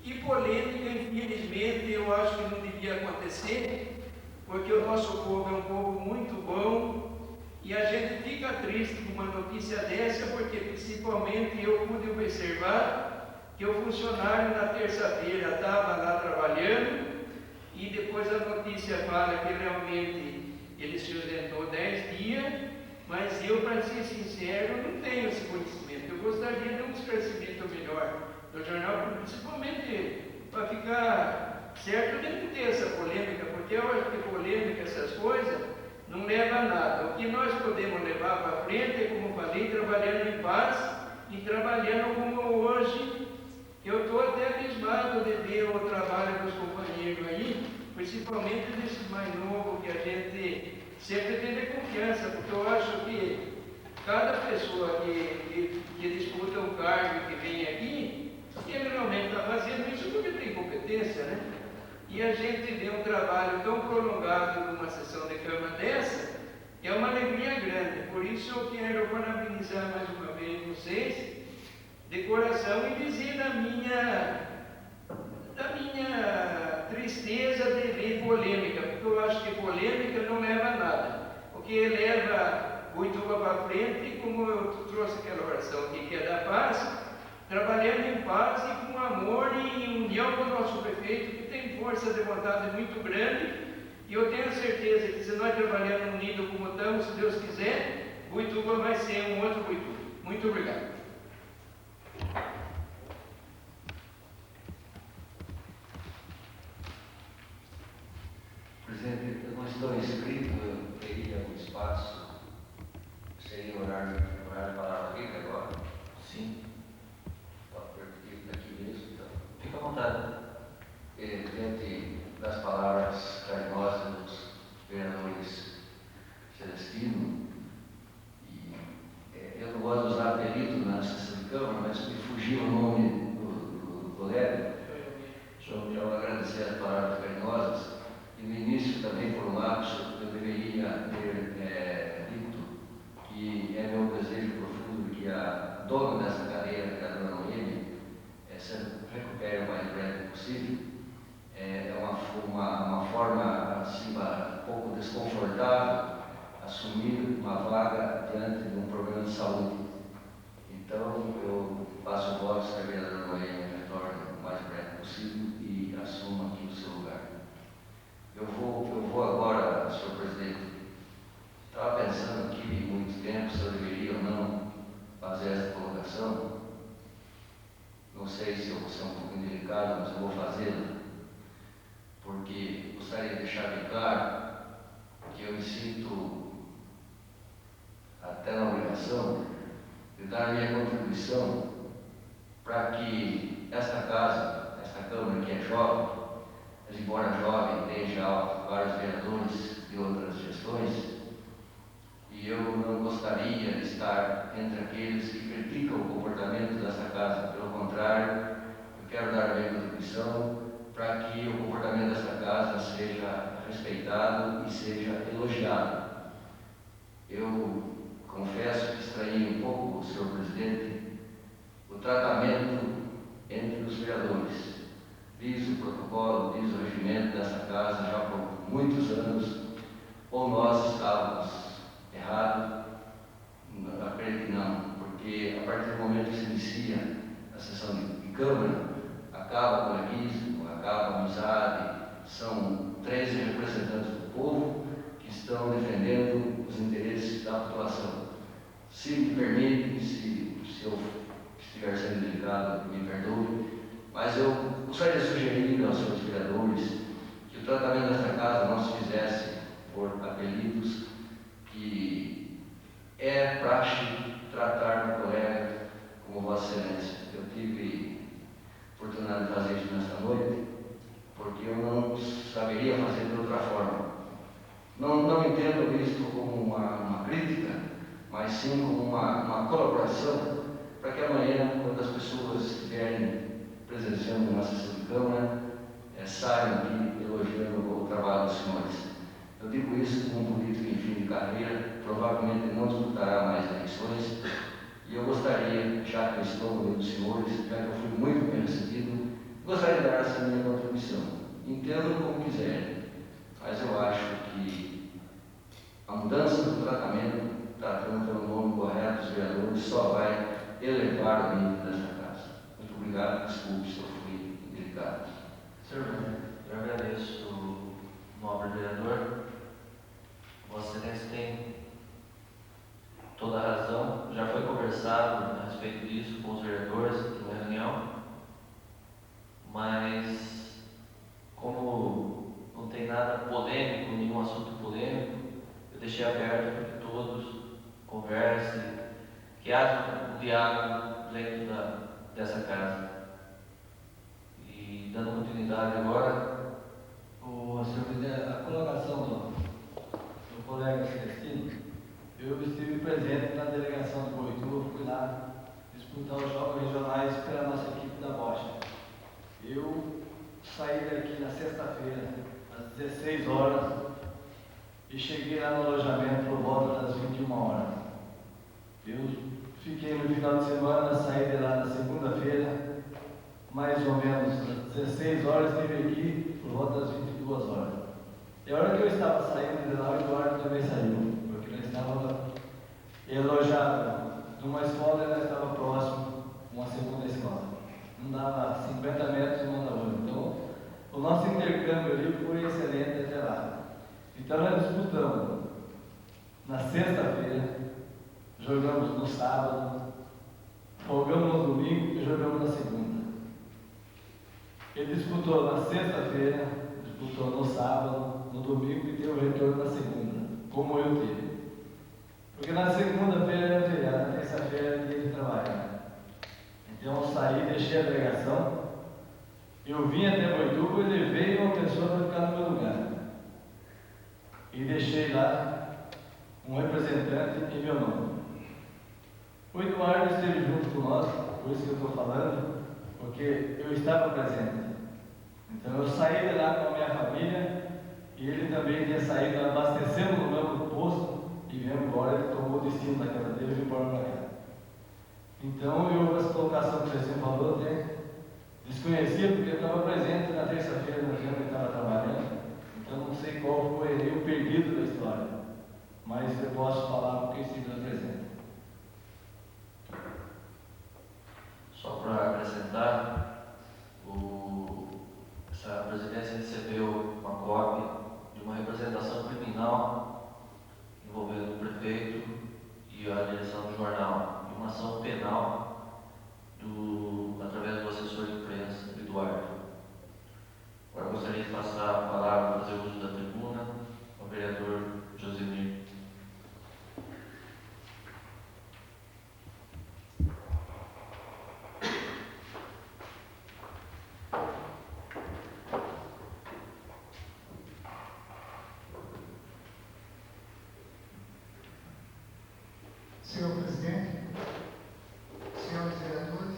E polêmica, infelizmente, eu acho que não devia acontecer, porque o nosso povo é um povo muito bom, e a gente fica triste com uma notícia dessa, porque principalmente eu pude observar que o funcionário na terça-feira estava lá trabalhando, e depois a notícia fala que realmente ele se ausentou 10 dias, mas eu, para ser sincero, não tenho esse conhecimento. Eu gostaria de um esclarecimento melhor do jornal, principalmente para ficar certo de não ter essa polêmica, porque eu acho que polêmica, essas coisas, não leva a nada. O que nós podemos levar para frente é, como falei, trabalhando em paz e trabalhando como hoje. Eu estou até abismado de ver o trabalho dos companheiros aí, principalmente desses mais novos, que a gente sempre teve confiança, porque eu acho que cada pessoa que disputa um cargo e que vem aqui, ele realmente está fazendo isso porque tem competência, né? E a gente vê um trabalho tão prolongado numa sessão de Câmara dessa, é uma alegria grande. Por isso eu quero parabenizar mais uma vez vocês, de coração, e dizer da minha tristeza de ver polêmica, porque eu acho que polêmica não leva a nada. O que leva Boituva para frente, como eu trouxe aquela oração aqui, que é da paz, trabalhando em paz e com amor e em união com o nosso prefeito, que tem força de vontade muito grande, e eu tenho certeza que se nós trabalharmos unidos como estamos, se Deus quiser, Boituva vai ser um outro Boituva. Muito obrigado. Presidente, eu não estou inscrito, eu teria um espaço, seria horário de palavra aqui agora? Sim. Pode permitir daqui mesmo, então. Fica à vontade. Diante das palavras carinhosas dos vereadores Celestino, e eu não gosto de usar apelido na sessão de Câmara, mas me fugiu o nome do colega. Só quero agradecer as palavras carinhosas. E no início também, por um lapso, eu deveria ter dito que é meu desejo profundo que a dona dessa cadeira, que é a dona Noemi, se recupere o mais breve possível. É uma forma assim, um pouco desconfortável assumir uma vaga diante de um problema de saúde. Então, eu passo votos que a vereadora Noemi retorne o mais breve possível e assuma aqui o seu lugar. Eu vou agora, senhor presidente, estava pensando aqui muito tempo se eu deveria ou não fazer essa colocação. Não sei se eu vou ser um pouco indelicado, mas eu vou fazê-la, porque gostaria de deixar bem claro que eu me sinto até na obrigação de dar a minha contribuição para que esta casa, esta Câmara que é jovem, mas embora jovem, tem já vários vereadores de outras gestões, e eu não gostaria de estar entre aqueles que criticam o comportamento dessa casa. Pelo contrário, eu quero dar a minha contribuição para que o comportamento dessa casa seja respeitado e seja elogiado. Eu confesso que estranhei um pouco, senhor presidente, o tratamento entre os vereadores. Diz o protocolo, diz o regimento dessa casa já por muitos anos, ou nós estávamos errados? Acredito que não, porque a partir do momento que se inicia a sessão de Câmara, acaba o coleguismo, acaba a amizade, são 13 representantes do povo que estão defendendo os interesses da população. Se me permite, se eu estiver sendo delicado, me perdoe, mas eu gostaria de sugerir aos senhores vereadores que o tratamento desta casa não se fizesse por apelidos, que é praxe tratar o colega como Vossa Excelência. Eu tive oportunidade de fazer isso nesta noite, porque eu não saberia fazer de outra forma. Não entendo isto como uma crítica, mas sim como uma colaboração, para que amanhã, quando as pessoas estiverem presenciando uma sessão de Câmara, saiam aqui elogiando o trabalho dos senhores. Eu digo isso como um político em fim de carreira, provavelmente não disputará mais eleições, e eu gostaria, já que eu estou no meio dos senhores, já que eu fui muito bem recebido, Gostaria de dar essa minha contribuição. Entendo como quiser, mas eu acho que a mudança do tratamento, tratando pelo nome correto dos vereadores, só vai elevar o nível dessa casa. Muito obrigado, desculpe se eu fui indelicado. Senhor presidente, eu agradeço o nobre vereador. Vossa Excelência tem toda a razão. Já foi conversado a respeito disso com os vereadores em uma reunião, mas como não tem nada polêmico, nenhum assunto polêmico, eu deixei aberto para que todos conversem, que haja um diálogo dentro dessa casa. E dando continuidade agora, Senhor presidente, a colocação do colega Celestino, eu estive presente na delegação de Boituva, fui lá disputar os jogos regionais pela nossa equipe da Bocha. Eu saí daqui na sexta-feira, às 16 horas, e cheguei lá no alojamento por volta das 21 horas. Eu fiquei no final de semana, saí de lá na segunda-feira, mais ou menos às 16 horas, estive aqui por volta das 22 horas. E a hora que eu estava saindo de lá, o Eduardo também saiu, porque nós estávamos alojados numa escola e nós estávamos próximo a uma segunda escola. Não dava 50 metros uma da outra. Então, o nosso intercâmbio ali foi excelente até lá. Então, nós disputamos na sexta-feira, jogamos no sábado, jogamos no domingo e jogamos na segunda. Ele disputou na sexta-feira, disputou no sábado, no domingo e teve o retorno na segunda, como eu tive. Porque na segunda-feira era feriado, na terça-feira era dia de trabalho. Então eu saí, deixei a delegação, eu vim até Boituva e levei uma pessoa para ficar no meu lugar. E deixei lá um representante em meu nome. O Eduardo esteve junto com nós, por isso que eu estou falando, porque eu estava presente. Então eu saí de lá com a minha família e ele também tinha saído, abastecendo no mesmo posto e viemos embora. Ele tomou o destino da casa dele e veio embora para cá. Então essa colocação que você falou, até desconhecia porque eu estava presente na terça-feira no dia que eu estava trabalhando. Então não sei qual foi o perdido da história, mas eu posso falar porque estive presente. só para acrescentar, essa presidência recebeu uma cópia de uma representação criminal envolvendo o prefeito e a direção do jornal, e uma ação penal através do assessor de imprensa, Eduardo. Agora gostaria de passar a palavra, fazer uso da tribuna, ao vereador Josemir. Senhor presidente, senhores vereadores,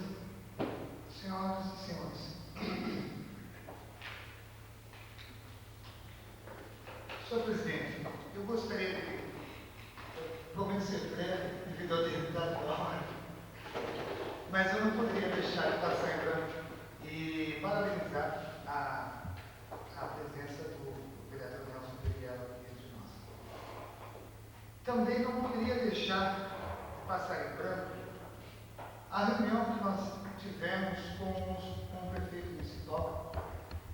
senhoras e senhores. Senhor presidente, eu gostaria de, prometo ser breve, devido ao dificuldade da hora, mas eu não poderia deixar de passar em branco e parabenizar a presença do vereador Nelson Pereira aqui entre nós. Também não poderia deixar passar em branco a reunião que nós tivemos com o prefeito municipal,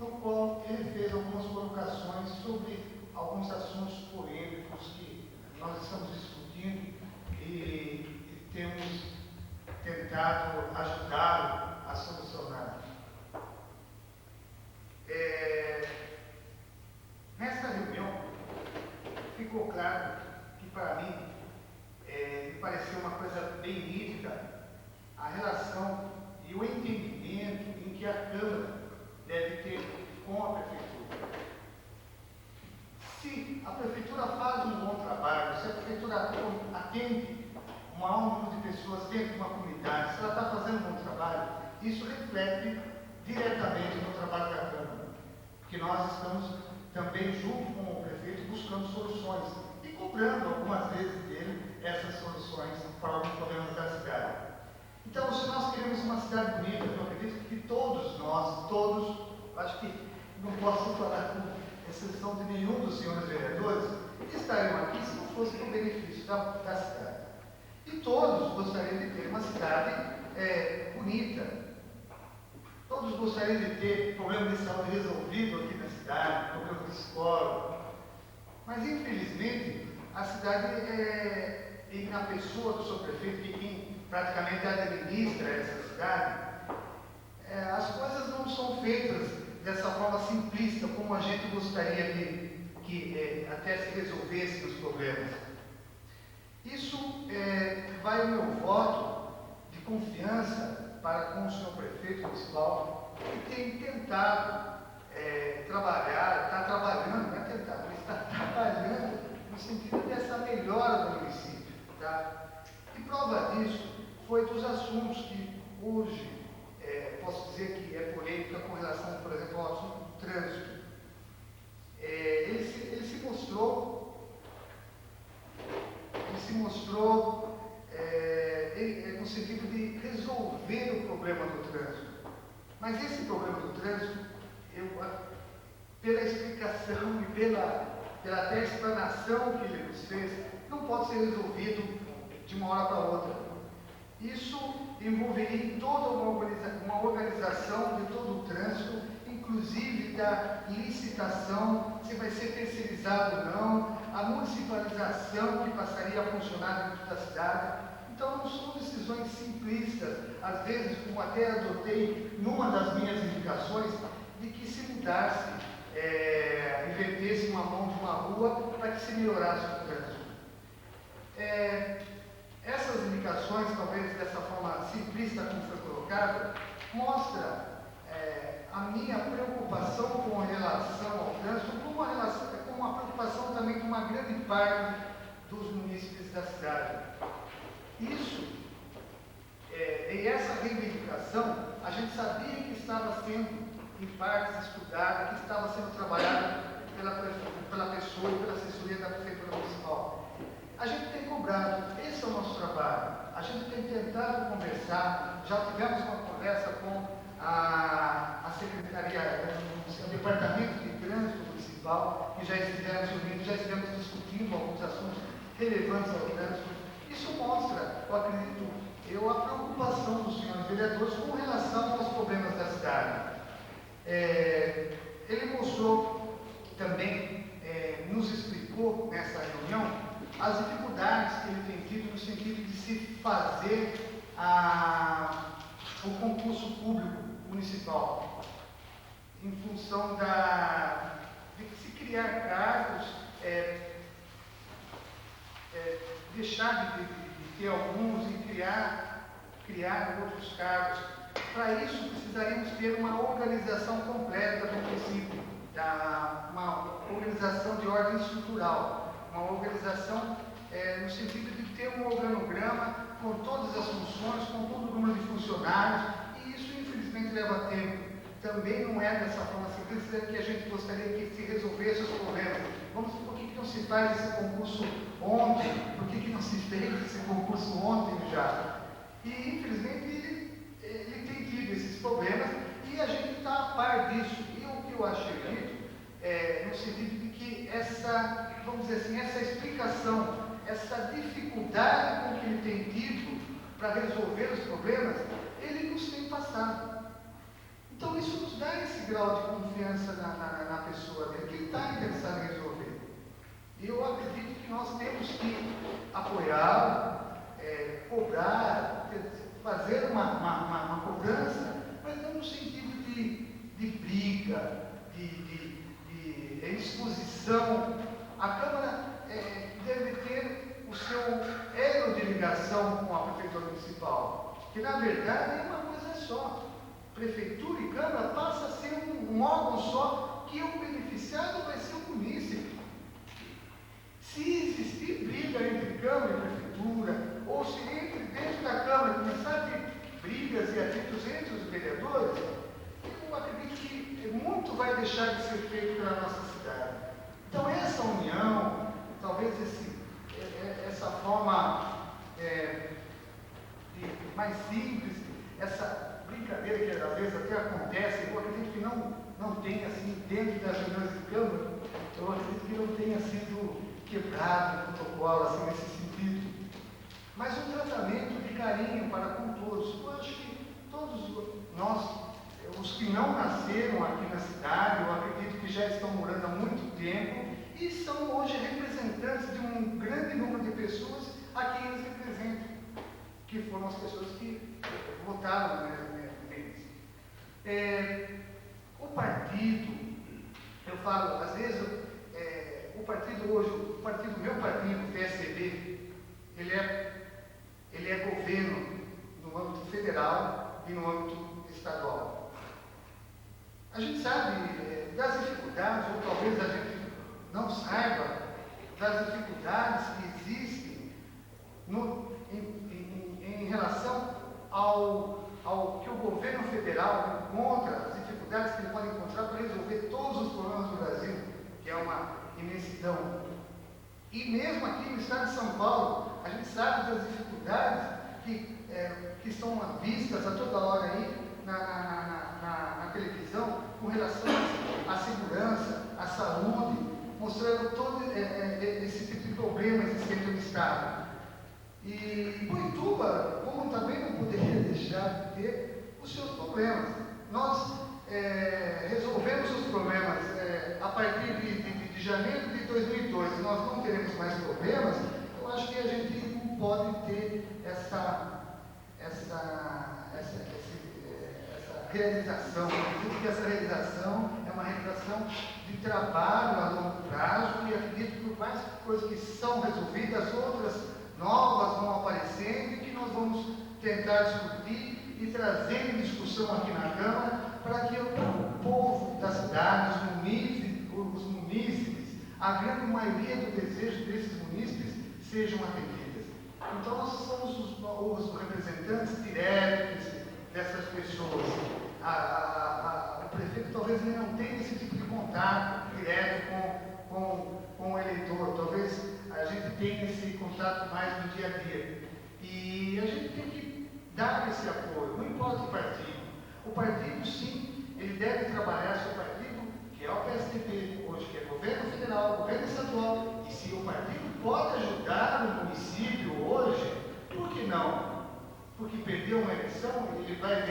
no qual ele fez algumas colocações sobre alguns assuntos polêmicos que nós estamos discutindo e temos tentado ajudá-lo a solucionar. Nessa reunião ficou claro que, para mim, me pareceu uma coisa bem nítida a relação e o entendimento em que a Câmara deve ter com a Prefeitura. Se a Prefeitura faz um bom trabalho, se a Prefeitura atende um maior número de pessoas dentro de uma comunidade, se ela está fazendo um bom trabalho, isso reflete diretamente no trabalho da Câmara, porque nós estamos também, junto com o prefeito, buscando soluções e cobrando algumas vezes dele essas soluções para alguns problemas da cidade. Então, se nós queremos uma cidade bonita, eu acredito que todos nós não posso falar com exceção de nenhum dos senhores vereadores, estariam aqui se não fosse para o benefício da cidade. E todos gostariam de ter uma cidade bonita. Todos gostariam de ter problema de saúde resolvido aqui na cidade, problema de escola. Mas, infelizmente, a cidade, e na pessoa do seu prefeito, que quem praticamente administra essa cidade, as coisas não são feitas dessa forma simplista, como a gente gostaria que até se resolvessem os problemas. Isso vai o meu voto de confiança para com o senhor prefeito municipal, que tem tentado trabalhar, está trabalhando, não é tentado, mas está trabalhando no sentido dessa melhora do município. Tá? E prova disso foi dos assuntos que hoje, posso dizer que é polêmica com relação, por exemplo, ao assunto do trânsito. Ele se mostrou no sentido de resolver o problema do trânsito. Mas esse problema do trânsito, pela explicação e pela até explanação que ele nos fez, não pode ser resolvido de uma hora para outra. Isso envolveria toda uma organização de todo o trânsito, inclusive da licitação, se vai ser terceirizado ou não, a municipalização que passaria a funcionar dentro da cidade. Então não são decisões simplistas, às vezes, como até adotei numa das minhas indicações, de que se mudasse, invertesse uma mão de uma rua para que se melhorasse o trânsito. Essas indicações, talvez dessa forma simplista como foi colocado, mostra a minha preocupação com relação ao trânsito, com uma preocupação também com uma grande parte dos munícipes da cidade. Isso, e essa reivindicação, a gente sabia que estava sendo, em partes, estudada, que estava sendo trabalhada pela pessoa e pela assessoria da Prefeitura Municipal. A gente tem cobrado, esse é o nosso trabalho. A gente tem tentado conversar, já tivemos uma conversa com a Secretaria, o Departamento de Trânsito Municipal, que já estivemos reunidos, já estivemos discutindo alguns assuntos relevantes ao trânsito. Isso mostra, eu acredito, a preocupação dos senhores vereadores com relação aos problemas da cidade. Ele mostrou também, nos explicou nessa reunião, as dificuldades que ele tem tido no sentido de se fazer o concurso público municipal, em função de se criar cargos, deixar de ter alguns e criar outros cargos. Para isso, precisaríamos ter uma organização completa do município, uma organização de ordem estrutural, uma organização no sentido de ter um organograma com todas as funções, com todo o número de funcionários, e isso, infelizmente, leva tempo. Também não é dessa forma simples que a gente gostaria que se resolvesse os problemas. Por que não se faz esse concurso ontem? Por que não se fez esse concurso ontem já? E, infelizmente, ele tem tido esses problemas e a gente está a par disso. E o que eu acredito no sentido de que vamos dizer assim, essa explicação, essa dificuldade com que ele tem tido para resolver os problemas, ele nos tem passado. Então, isso nos dá esse grau de confiança na pessoa dele, que ele está interessado em resolver. E eu acredito que nós temos que apoiá-lo, cobrar, fazer uma cobrança, mas não no sentido de briga, de exposição. A Câmara deve ter o seu elo de ligação com a Prefeitura Municipal, que na verdade é uma coisa só. Prefeitura e Câmara passa a ser um órgão só, que o beneficiado vai ser o munícipe. Se existir briga entre Câmara e Prefeitura, ou se dentro da Câmara começar a ter brigas e atritos entre os vereadores, eu acredito que muito vai deixar de ser feito pela nossa cidade. Então, essa união, talvez essa forma mais simples, essa brincadeira que às vezes até acontece, eu acredito que não não tenha, assim, dentro das reuniões de Câmara, eu acredito que não tenha sido quebrado o protocolo, assim, nesse sentido. Mas um tratamento de carinho para com todos. Eu acho que todos nós, os que não nasceram aqui na cidade, eu acredito que já estão morando há muito tempo e são hoje representantes de um grande número de pessoas a quem eles representam, que foram as pessoas que votaram neles. O partido, eu falo, às vezes, o partido hoje, meu partido, o PSDB, ele é governo no âmbito federal e no âmbito estadual. A gente sabe das dificuldades, ou talvez a gente não saiba, das dificuldades que existem em relação ao que o governo federal encontra, as dificuldades que ele pode encontrar para resolver todos os problemas do Brasil, que é uma imensidão. E mesmo aqui no estado de São Paulo, a gente sabe das dificuldades que estão vistas a toda hora aí na televisão com relação à segurança, à saúde, mostrando todo esse tipo de problema existente no estado. E Boituva, como também não poderia deixar de ter os seus problemas. Nós resolvemos os problemas a partir de janeiro de 2002, nós não teremos mais problemas. Eu acho que a gente não pode ter essa realização. Eu acredito que essa realização é uma realização de trabalho a longo prazo e acredito que várias coisas que são resolvidas, outras novas vão aparecendo e que nós vamos tentar discutir e trazer em discussão aqui na Câmara para que o povo da cidade, os munícipes, a grande maioria do desejo desses munícipes sejam atendidas. Então nós somos os representantes diretos dessas pessoas. O prefeito talvez ele não tenha esse tipo de contato direto com o eleitor, talvez a gente tenha esse contato mais no dia a dia. E a gente tem que dar esse apoio, não importa o partido. O partido, sim, ele deve trabalhar seu partido, que é o PSDB, hoje que é governo federal, governo estadual, e se o partido pode ajudar o município hoje, por que não? Porque perdeu uma eleição, ele vai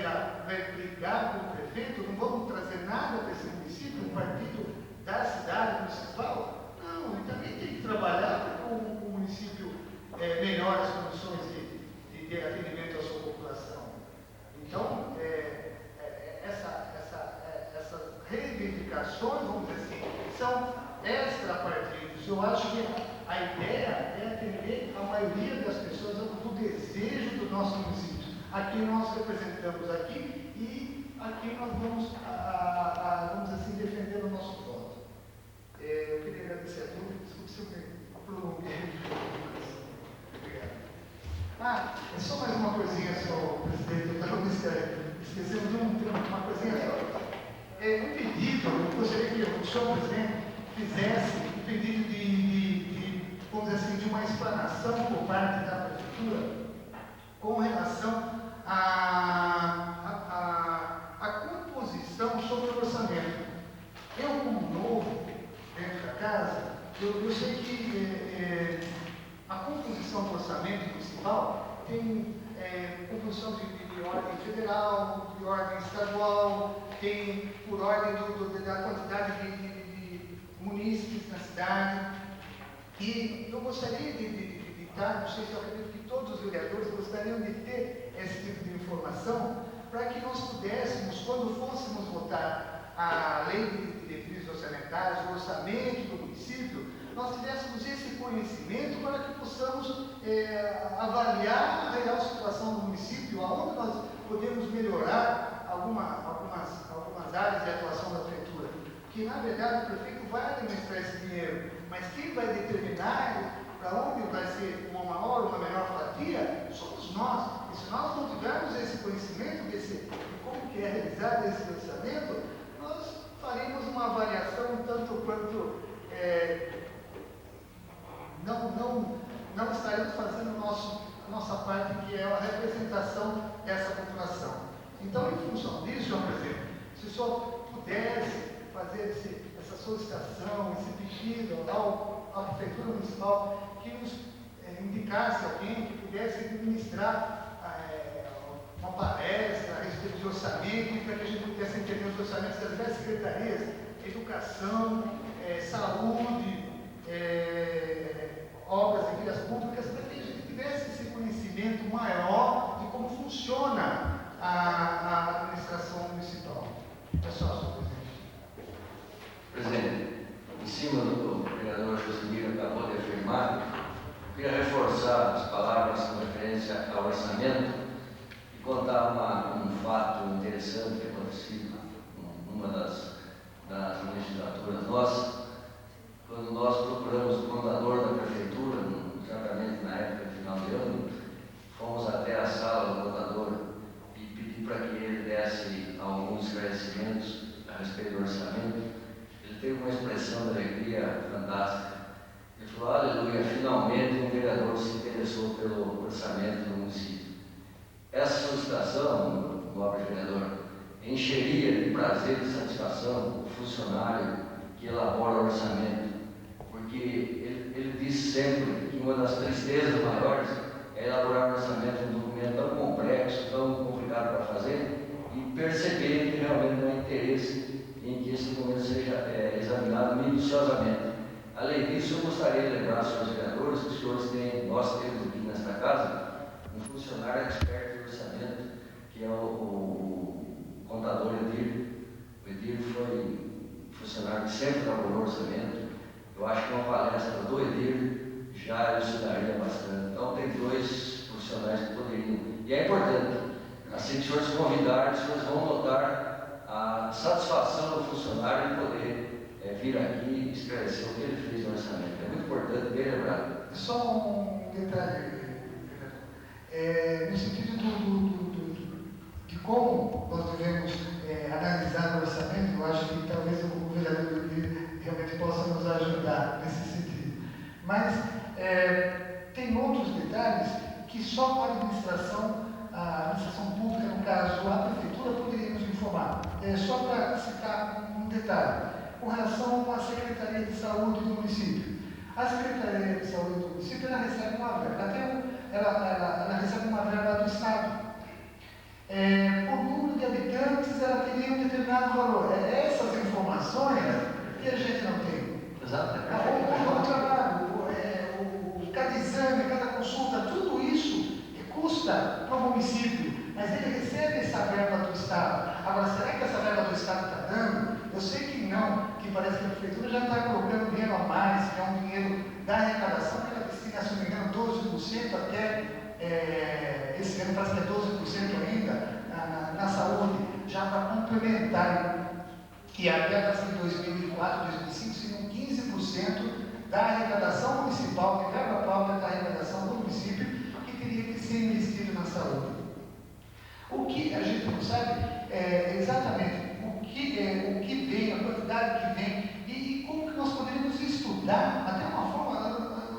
brigar com o prefeito, não vamos trazer nada para esse município, um partido da cidade municipal? Não, ele também tem que trabalhar para que o município melhore as condições de atendimento à sua população. Então, essas reivindicações, vamos dizer assim, são extra-partidos. Eu acho que a ideia é atender a maioria das pessoas do desejo do nosso município, a quem nós representamos aqui e a quem nós vamos, vamos assim, defender o nosso voto. Eu queria agradecer a todos, desculpe se eu me prolonguei. Obrigado. É só mais uma coisinha, senhor presidente, eu estava esquecendo de uma coisinha só. Um pedido, eu gostaria que o senhor presidente fizesse um pedido vamos dizer assim, de uma explanação por parte da prefeitura com relação à composição sobre o orçamento. Eu, como novo dentro da casa, eu sei que a composição do orçamento municipal tem composição de ordem federal, de ordem estadual, tem por ordem da quantidade de munícipes na cidade. E eu gostaria de estar, não sei se eu acredito que todos os vereadores gostariam de ter esse tipo de informação, para que nós pudéssemos, quando fôssemos votar a lei de diretrizes orçamentárias, o orçamento do município, nós tivéssemos esse conhecimento para que possamos avaliar a real situação do município, aonde nós podemos melhorar algumas áreas de atuação da prefeitura. Que, na verdade, o prefeito vai administrar esse dinheiro, mas quem vai determinar para onde vai ser uma maior ou uma menor fatia somos nós. E se nós não tivermos esse conhecimento de como que é realizado esse orçamento, nós faremos uma avaliação tanto quanto não estaremos fazendo a nossa parte, que é a representação dessa população. Então, em função disso, senhor presidente, se o senhor pudesse fazer essa solicitação, esse pedido à Prefeitura Municipal, que nos indicasse alguém que pudesse administrar uma palestra a respeito de orçamento, para que a gente pudesse entender os orçamentos das 10 secretarias, educação, saúde, obras e vias públicas, para que a gente tivesse esse conhecimento maior de como funciona a administração municipal. É só, senhor presidente. Presidente, em cima do que o vereador Josimir acabou de afirmar, eu queria reforçar as palavras com referência ao orçamento e contar um fato interessante que aconteceu numa das legislaturas nossas, quando nós procuramos o contador da prefeitura, exatamente na época de final de ano, fomos até a sala do contador e pedi para que ele desse alguns esclarecimentos a respeito do orçamento. Ele teve uma expressão de alegria fantástica. Ele falou: aleluia, finalmente um vereador se interessou pelo orçamento do município. Essa solicitação, nobre vereador, encheria de prazer e satisfação o funcionário que elabora o orçamento, porque ele diz sempre que uma das tristezas maiores é elaborar um orçamento de um documento tão complexo, tão complicado para fazer, e perceber que realmente não há interesse em que esse documento seja examinado minuciosamente. Além disso, eu gostaria de lembrar aos senhores vereadores que os senhores nós temos aqui nesta casa, um funcionário experto em orçamento, que é o contador Edir. O Edir foi funcionário que sempre trabalhou no orçamento. Eu acho que uma palestra do Edir já elucidaria bastante. Então, tem dois profissionais que poderiam. E é importante, assim que os senhores convidarem, os senhores vão notar a satisfação do funcionário de poder vir aqui e esclarecer o que ele fez no orçamento. É muito importante, bem lembrado. Só um detalhe, no sentido de como nós devemos analisar o orçamento, eu acho que talvez o vereador realmente possa nos ajudar nesse sentido. Mas tem outros detalhes que só a administração pública, no caso a prefeitura, poderia nos informar. Só para citar um detalhe, com relação à Secretaria de Saúde do município. A Secretaria de Saúde do município, ela recebe uma verba, ela recebe uma verba do Estado. Por número de habitantes, ela teria um determinado valor. Essas informações que a gente não tem. Exato. O trabalho, cada exame, cada consulta, tudo isso custa para o município, mas ele recebe essa verba do Estado. Agora, será que essa verba do Estado está dando? Eu sei que não, que parece que a prefeitura já está colocando dinheiro a mais, que é um dinheiro da arrecadação que ela destina, se não me engano, 12% até esse ano, parece que é 12% ainda na saúde, já para complementar, que até assim, 2004, 2005, seriam 15% da arrecadação municipal, de verba própria da arrecadação do município, que teria que ser investido na saúde. O que a gente não sabe é exatamente o que vem, a quantidade que vem e como que nós poderíamos estudar, até uma forma,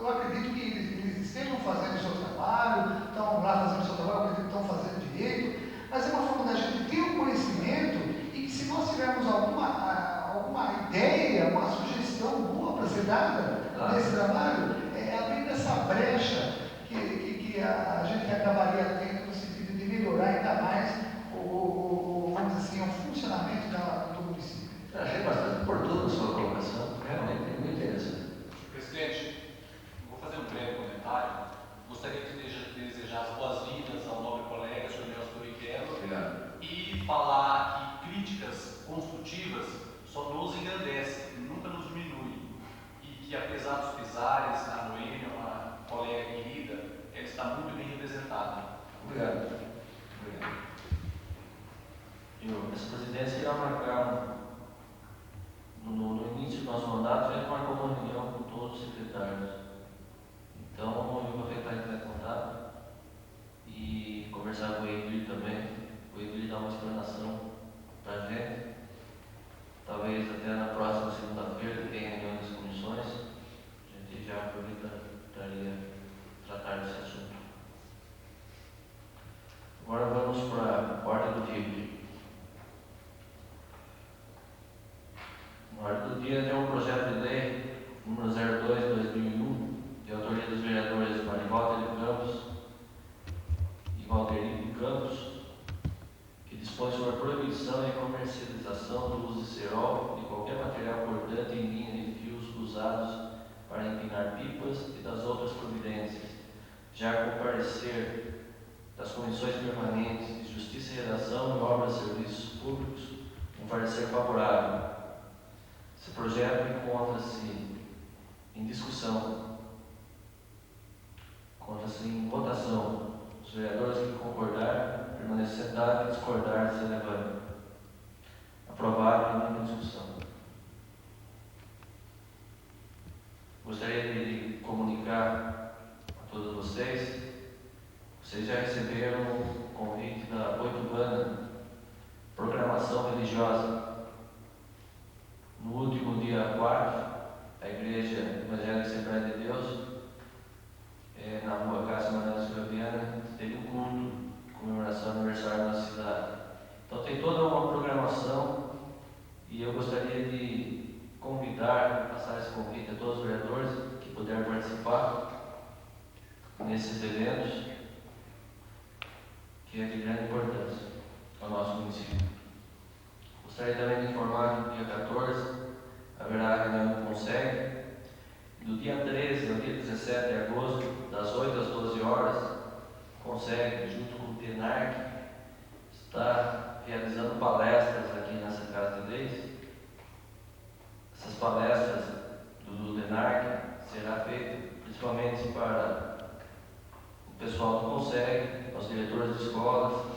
eu acredito que eles estejam fazendo o seu trabalho, estão lá fazendo o seu trabalho, eu acredito que estão fazendo direito, mas é uma forma da gente ter um conhecimento e que se nós tivermos alguma ideia, uma sugestão boa para ser dada nesse trabalho, abrindo essa brecha que a gente acabaria tendo no sentido de melhorar ainda mais vamos dizer assim, o funcionamento do município. Eu achei bastante oportuno a sua colocação, realmente é muito interessante. Presidente, vou fazer um breve comentário. Gostaria de desejar as boas-vindas ao nobre colega, Sr. Nelson Barrichello. Obrigado. E falar que críticas construtivas só nos engrandecem, nunca nos diminuem. E que apesar dos pesares, a Noêmia, uma colega querida, ela está muito bem representada. Obrigado. Essa presidência irá marcar, no início do nosso mandato, a gente marcou uma reunião com todos os secretários. Então, eu vou aproveitar que vai contar e conversar com o Edir também. O Edir dar uma explanação para a gente. Talvez até na próxima segunda-feira, que tem reunião das comissões, a gente já aproveitaria tratar desse assunto. Agora vamos para a ordem do dia. dia tem um projeto de lei número 02/2001, de autoria dos vereadores Marivaldo de Campos e Valderi de Campos, que dispõe sobre a proibição e comercialização do uso de cerol e qualquer material cortante em linha de fios usados para empinar pipas e das outras providências, já com parecer das comissões permanentes de Justiça e Redação e Obras e Serviços Públicos, um parecer favorável. Esse projeto encontra-se em discussão, encontra-se em votação. Os vereadores que concordar, permanecer sentado e discordar, se levante. Aprovado em discussão. Gostaria de comunicar a todos vocês já receberam o convite da Boitubana, programação religiosa. No último dia 4, a Igreja Evangélica Assembleia de Deus, na rua Cássio Manuel Silviana, teve um culto de comemoração do aniversário da cidade. Então tem toda uma programação e eu gostaria de convidar, passar esse convite a todos os vereadores que puderem participar nesses eventos, que é de grande importância ao nosso município. Gostaria também de informar que no dia 14 haverá a reunião do Conselho. Do dia 13 ao dia 17 de agosto, das 8 às 12 horas, o Conselho, junto com o TENARC, está realizando palestras aqui nessa Casa de Leis. Essas palestras do TENARC será feita principalmente para o pessoal do Conselho, aos diretores de escolas,